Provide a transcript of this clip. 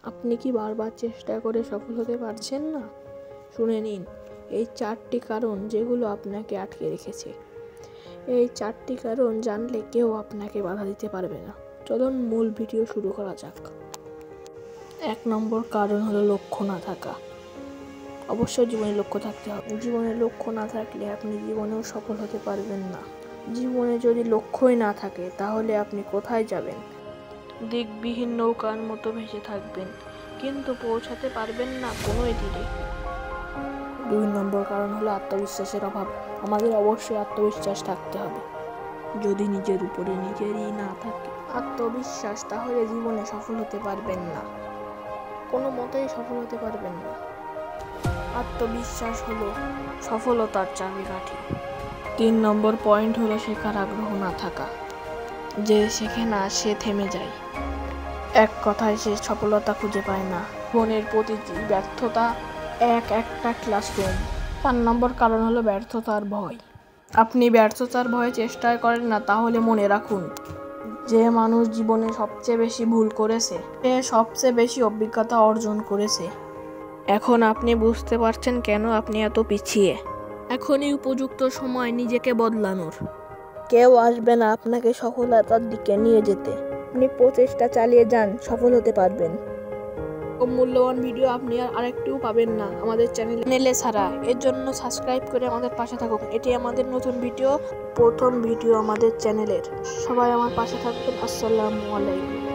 আপনি কি বারবার চেষ্টা করে সফল হতে পারছেন না? শুনে নিন এই 4টি কারণ যেগুলো আপনাকে আটকে রেখেছে। এই 4টি কারণ জানলে কেউ আপনাকে বাধা দিতে পারবে না। চলুন মূল ভিডিও শুরু করা যাক। 1 নম্বর কারণ হলো লক্ষ্য না থাকা। অবশ্যই জীবনে লক্ষ্য থাকতে হবে। জীবনে লক্ষ্য না থাকলে আপনি জীবনেও সফল হতে পারবেন না। জীবনে যদি লক্ষ্যই না থাকে তাহলে আপনি কোথায় যাবেন? দিকবিহীন নৌকার মতো ভেসে থাকবেন, কিন্তু পৌঁছাতে পারবেন না কোনোই তীরে। 2 নম্বর কারণ হলো আত্মবিশ্বাসের অভাব। আমাদের অবশ্যই আত্মবিশ্বাস থাকতে হবে। যদি নিজের উপরে নিজেরই না থাকে আত্মবিশ্বাস, তাহলে জীবনে সফল হতে পারবেন না, কোনো মতেই সফল হতে পারবেন না। আত্মবিশ্বাস হলো সফলতার চাবিকাঠি। 3 নম্বর পয়েন্ট হলো শেখার আগ্রহ না থাকা। যে শেখে না সে থেমে যায়। এক কথায় সে সফলতা খুঁজে পায় না। জীবনের প্রতিটি ব্যর্থতা একটা ক্লাসরুম। 4 নম্বর কারণ হলো ব্যর্থতার ভয়। আপনি ব্যর্থতার ভয়ে চেষ্টা করেন না, তাহলে মনে রাখুন, যে মানুষ জীবনে সবচেয়ে বেশি ভুল করেছে সে সবচেয়ে বেশি অভিজ্ঞতা অর্জন করেছে। এখন আপনি বুঝতে পারছেন কেন আপনি এত পিছিয়ে। এখনই উপযুক্ত সময় নিজেকে বদলানোর। কেউ আসবে না আপনাকে সফলতার দিকে নিয়ে যেতে। আপনি প্রচেষ্টা চালিয়ে যান, সফল হতে পারবেন। মূল্যবান ভিডিও আপনি আর আরেকটিও পাবেন না আমাদের চ্যানেলে ছাড়া। এর জন্য সাবস্ক্রাইব করে আমাদের পাশে থাকুন। এটি আমাদের নতুন ভিডিও, প্রথম ভিডিও আমাদের চ্যানেলের। সবাই আমার পাশে থাকবেন। আসসালামু আলাইকুম।